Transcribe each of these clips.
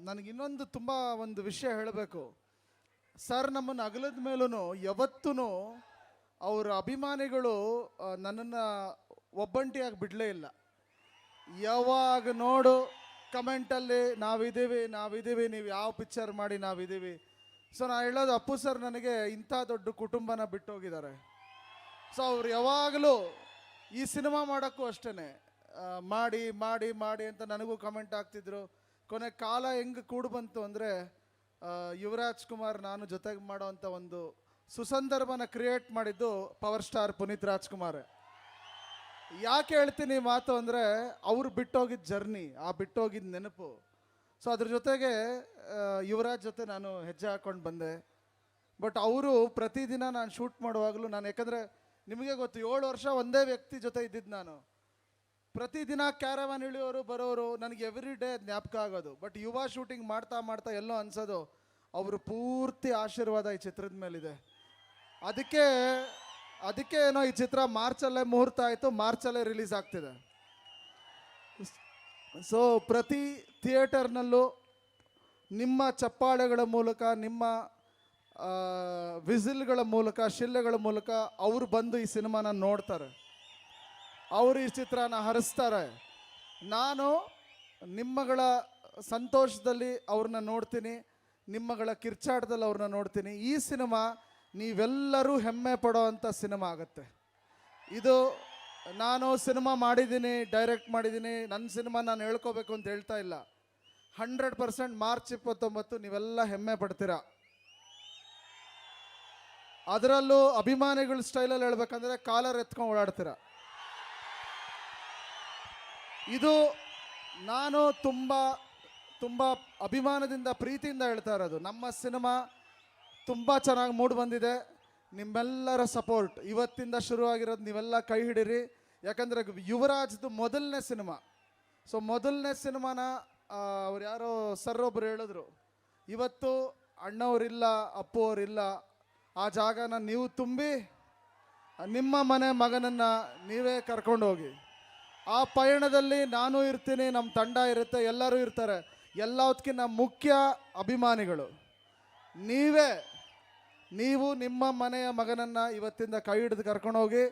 ನನಗೆ ಇನ್ನೊಂದು ತುಂಬ ಒಂದು ವಿಷಯ ಹೇಳಬೇಕು. ಸರ್ ನಮ್ಮನ್ನು ಅಗಲದ ಮೇಲೂ ಯಾವತ್ತೂ ಅವರ ಅಭಿಮಾನಿಗಳು ನನ್ನನ್ನು ಒಬ್ಬಂಟಿಯಾಗಿ ಬಿಡಲೇ ಇಲ್ಲ. ಯಾವಾಗ ನೋಡು ಕಮೆಂಟಲ್ಲಿ ನಾವಿದ್ದೀವಿ, ನೀವು ಯಾವ ಪಿಕ್ಚರ್ ಮಾಡಿ ನಾವಿದ್ದೀವಿ. ಸೊ ನಾನು ಹೇಳೋದು, ಅಪ್ಪು ಸರ್ ನನಗೆ ಇಂಥ ದೊಡ್ಡ ಕುಟುಂಬನ ಬಿಟ್ಟೋಗಿದ್ದಾರೆ. ಸೊ ಅವ್ರು ಯಾವಾಗಲೂ ಈ ಸಿನಿಮಾ ಮಾಡೋಕ್ಕೂ ಅಷ್ಟೇ ಮಾಡಿ ಮಾಡಿ ಮಾಡಿ ಅಂತ ನನಗೂ ಕಮೆಂಟ್ ಆಗ್ತಿದ್ರು. ಕೊನೆ ಕಾಲ ಹೆಂಗೆ ಕೂಡು ಬಂತು ಅಂದರೆ ಯುವರಾಜ್ ಕುಮಾರ್ ನಾನು ಜೊತೆಗೆ ಮಾಡೋವಂಥ ಒಂದು ಸುಸಂದರ್ಭನ ಕ್ರಿಯೇಟ್ ಮಾಡಿದ್ದು ಪವರ್ ಸ್ಟಾರ್ ಪುನೀತ್ ರಾಜ್ಕುಮಾರ್. ಯಾಕೆ ಹೇಳ್ತೀನಿ ಮಾತು ಅಂದರೆ, ಅವ್ರು ಬಿಟ್ಟೋಗಿದ್ದ ಜರ್ನಿ, ಆ ಬಿಟ್ಟೋಗಿದ್ದ ನೆನಪು. ಸೊ ಅದ್ರ ಜೊತೆಗೆ ಯುವರಾಜ್ ಜೊತೆ ನಾನು ಹೆಜ್ಜೆ ಹಾಕ್ಕೊಂಡು ಬಂದೆ. ಬಟ್ ಅವರು ಪ್ರತಿದಿನ ನಾನು ಶೂಟ್ ಮಾಡುವಾಗಲೂ ಯಾಕಂದರೆ ನಿಮಗೆ ಗೊತ್ತು, 7 ವರ್ಷ ಒಂದೇ ವ್ಯಕ್ತಿ ಜೊತೆ ಇದ್ದಿದ್ದು ನಾನು. ಪ್ರತಿದಿನ ಕ್ಯಾರವಾನ್ ಇಳಿಯೋರು ಬರೋರು, ನನಗೆ ಎವ್ರಿ ಡೇ ಜ್ಞಾಪಕ ಆಗೋದು. ಬಟ್ ಯುವ ಶೂಟಿಂಗ್ ಮಾಡ್ತಾ ಮಾಡ್ತಾ ಎಲ್ಲೋ ಅನ್ಸೋದು, ಅವರು ಪೂರ್ತಿ ಆಶೀರ್ವಾದ ಈ ಚಿತ್ರದ ಮೇಲಿದೆ. ಅದಕ್ಕೆ ಏನೋ ಈ ಚಿತ್ರ ಮಾರ್ಚಲ್ಲೇ ಮುಹೂರ್ತ ಆಯಿತು, ಮಾರ್ಚಲ್ಲೇ ರಿಲೀಸ್ ಆಗ್ತಿದೆ. ಸೊ ಪ್ರತಿ ಥಿಯೇಟರ್ನಲ್ಲೂ ನಿಮ್ಮ ಚಪ್ಪಾಳೆಗಳ ಮೂಲಕ, ನಿಮ್ಮ ವಿಸಿಲ್ಗಳ ಮೂಲಕ, ಶಿಲ್ಲೆಗಳ ಮೂಲಕ ಅವರು ಬಂದು ಈ ಸಿನಿಮಾನ ನೋಡ್ತಾರೆ, ಅವರು ಈ ಚಿತ್ರನ ಹರಿಸ್ತಾರೆ. ನಾನು ನಿಮ್ಮಗಳ ಸಂತೋಷದಲ್ಲಿ ಅವ್ರನ್ನ ನೋಡ್ತೀನಿ, ನಿಮ್ಮಗಳ ಕಿರ್ಚಾಟದಲ್ಲಿ ಅವ್ರನ್ನ ನೋಡ್ತೀನಿ. ಈ ಸಿನಿಮಾ ನೀವೆಲ್ಲರೂ ಹೆಮ್ಮೆ ಪಡೋವಂಥ ಸಿನಿಮಾ ಆಗುತ್ತೆ. ಇದು ನಾನು ಸಿನಿಮಾ ಮಾಡಿದ್ದೀನಿ, ಡೈರೆಕ್ಟ್ ಮಾಡಿದ್ದೀನಿ, ನನ್ನ ಸಿನಿಮಾ ನಾನು ಹೇಳ್ಕೋಬೇಕು ಅಂತ ಹೇಳ್ತಾ ಇಲ್ಲ. 100% ಮಾರ್ಚ್ 29 ನೀವೆಲ್ಲ ಹೆಮ್ಮೆ ಪಡ್ತೀರಾ. ಅದರಲ್ಲೂ ಅಭಿಮಾನಿಗಳ ಸ್ಟೈಲಲ್ಲಿ ಹೇಳ್ಬೇಕಂದ್ರೆ ಕಾಲರ್ ಎತ್ಕೊಂಡು ಓಡಾಡ್ತೀರ. ಇದು ನಾನು ತುಂಬ ತುಂಬ ಅಭಿಮಾನದಿಂದ, ಪ್ರೀತಿಯಿಂದ ಹೇಳ್ತಾ ಇರೋದು. ನಮ್ಮ ಸಿನಿಮಾ ತುಂಬ ಚೆನ್ನಾಗಿ ಮೂಡಿ ಬಂದಿದೆ. ನಿಮ್ಮೆಲ್ಲರ ಸಪೋರ್ಟ್ ಇವತ್ತಿಂದ ಶುರುವಾಗಿರೋದು, ನೀವೆಲ್ಲ ಕೈ ಹಿಡೀರಿ. ಯಾಕಂದರೆ ಯುವರಾಜ್ದು ಮೊದಲನೇ ಸಿನಿಮಾ. ಸೊ ಮೊದಲನೇ ಸಿನಿಮಾನ ಅವ್ರು ಯಾರೋ ಸರ್ ಒಬ್ಬರು ಹೇಳಿದ್ರು, ಇವತ್ತು ಅಣ್ಣವರಿಲ್ಲ, ಅಪ್ಪು ಅವರಿಲ್ಲ, ಆ ಜಾಗನ ನೀವು ತುಂಬಿ ನಿಮ್ಮ ಮನೆ ಮಗನನ್ನು ನೀವೇ ಕರ್ಕೊಂಡು ಹೋಗಿ. ಆ ಪಯಣದಲ್ಲಿ ನಾನು ಇರ್ತೀನಿ, ನಮ್ಮ ತಂಡ ಇರುತ್ತೆ, ಎಲ್ಲರೂ ಇರ್ತಾರೆ. ಎಲ್ಲದಕ್ಕಿಂತ ಮುಖ್ಯ ಅಭಿಮಾನಿಗಳು ನೀವು ನಿಮ್ಮ ಮನೆಯ ಮಗನನ್ನು ಇವತ್ತಿಂದ ಕೈ ಹಿಡಿದು ಕರ್ಕೊಂಡೋಗಿ.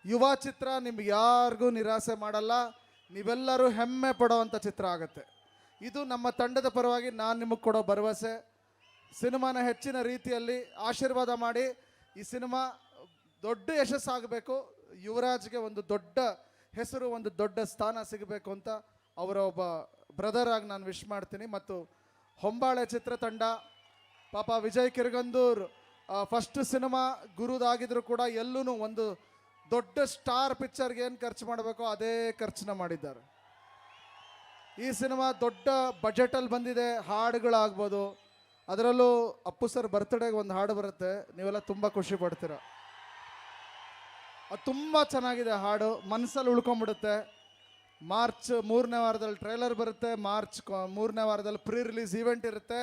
ಯುವ ಚಿತ್ರ ನಿಮ್ಗೆ ಯಾರಿಗೂ ನಿರಾಸೆ ಮಾಡಲ್ಲ, ನೀವೆಲ್ಲರೂ ಹೆಮ್ಮೆ ಪಡೋವಂಥ ಚಿತ್ರ ಆಗುತ್ತೆ. ಇದು ನಮ್ಮ ತಂಡದ ಪರವಾಗಿ ನಾನು ನಿಮಗೆ ಕೊಡೋ ಭರವಸೆ. ಸಿನಿಮಾನ ಹೆಚ್ಚಿನ ರೀತಿಯಲ್ಲಿ ಆಶೀರ್ವಾದ ಮಾಡಿ. ಈ ಸಿನಿಮಾ ದೊಡ್ಡ ಯಶಸ್ಸಾಗಬೇಕು, ಯುವರಾಜ್ಗೆ ಒಂದು ದೊಡ್ಡ ಹೆಸರು, ಒಂದು ದೊಡ್ಡ ಸ್ಥಾನ ಸಿಗಬೇಕು ಅಂತ ಅವರ ಒಬ್ಬ ಬ್ರದರ್ ಆಗಿ ನಾನು ವಿಶ್ ಮಾಡ್ತೀನಿ. ಮತ್ತು ಹೊಂಬಾಳೆ ಚಿತ್ರತಂಡ, ಪಾಪ ವಿಜಯ್ ಕಿರ್ಗಂದೂರ್ ಫಸ್ಟ್ ಸಿನಿಮಾ ಗುರುದಾಗಿದ್ರು ಕೂಡ ಎಲ್ಲೂ ಒಂದು ದೊಡ್ಡ ಸ್ಟಾರ್ ಪಿಕ್ಚರ್ಗೆ ಏನು ಖರ್ಚು ಮಾಡಬೇಕೋ ಅದೇ ಖರ್ಚನ್ನ ಮಾಡಿದ್ದಾರೆ. ಈ ಸಿನಿಮಾ ದೊಡ್ಡ ಬಜೆಟಲ್ಲಿ ಬಂದಿದೆ. ಹಾಡುಗಳಾಗ್ಬೋದು, ಅದರಲ್ಲೂ ಅಪ್ಪು ಸರ್ ಬರ್ತ್ಡೇಗೆ ಒಂದು ಹಾಡು ಬರುತ್ತೆ, ನೀವೆಲ್ಲ ತುಂಬ ಖುಷಿ ಪಡ್ತೀರ. ಅದು ತುಂಬ ಚೆನ್ನಾಗಿದೆ ಹಾಡು, ಮನಸ್ಸಲ್ಲಿ ಉಳ್ಕೊಂಬಿಡುತ್ತೆ. ಮಾರ್ಚ್ 3ನೇ ವಾರದಲ್ಲಿ ಟ್ರೈಲರ್ ಬರುತ್ತೆ, ಮಾರ್ಚ್ 3ನೇ ವಾರದಲ್ಲಿ ಪ್ರೀ ರಿಲೀಸ್ ಈವೆಂಟ್ ಇರುತ್ತೆ.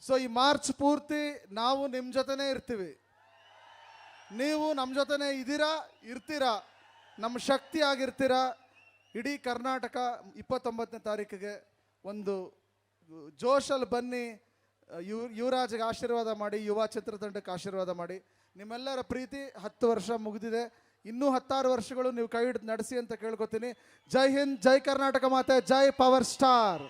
ಸೊ ಈ ಮಾರ್ಚ್ ಪೂರ್ತಿ ನಾವು ನಿಮ್ಮ ಜೊತೆನೇ ಇರ್ತೀವಿ, ನೀವು ನಮ್ಮ ಜೊತೆನೇ ಇರ್ತೀರಾ, ನಮ್ಮ ಶಕ್ತಿ ಆಗಿರ್ತೀರ. ಇಡೀ ಕರ್ನಾಟಕ 29ನೇ ತಾರೀಕಿಗೆ ಒಂದು ಜೋಶಲ್ಲಿ ಬನ್ನಿ. ಯುವರಾಜ್ಗೆ ಆಶೀರ್ವಾದ ಮಾಡಿ, ಯುವ ಚಿತ್ರತಂಡಕ್ಕೆ ಆಶೀರ್ವಾದ ಮಾಡಿ. ನಿಮ್ಮೆಲ್ಲರ ಪ್ರೀತಿ 10 ವರ್ಷ ಮುಗಿದಿದೆ, ಇನ್ನೂ 16 ವರ್ಷಗಳು ನೀವು ಕೈ ಹಿಡಿದು ನಡೆಸಿ ಅಂತ ಕೇಳ್ಕೊತೀನಿ. ಜೈ ಹಿಂದ್, ಜೈ ಕರ್ನಾಟಕ ಮಾತೆ, ಜೈ ಪವರ್ ಸ್ಟಾರ್.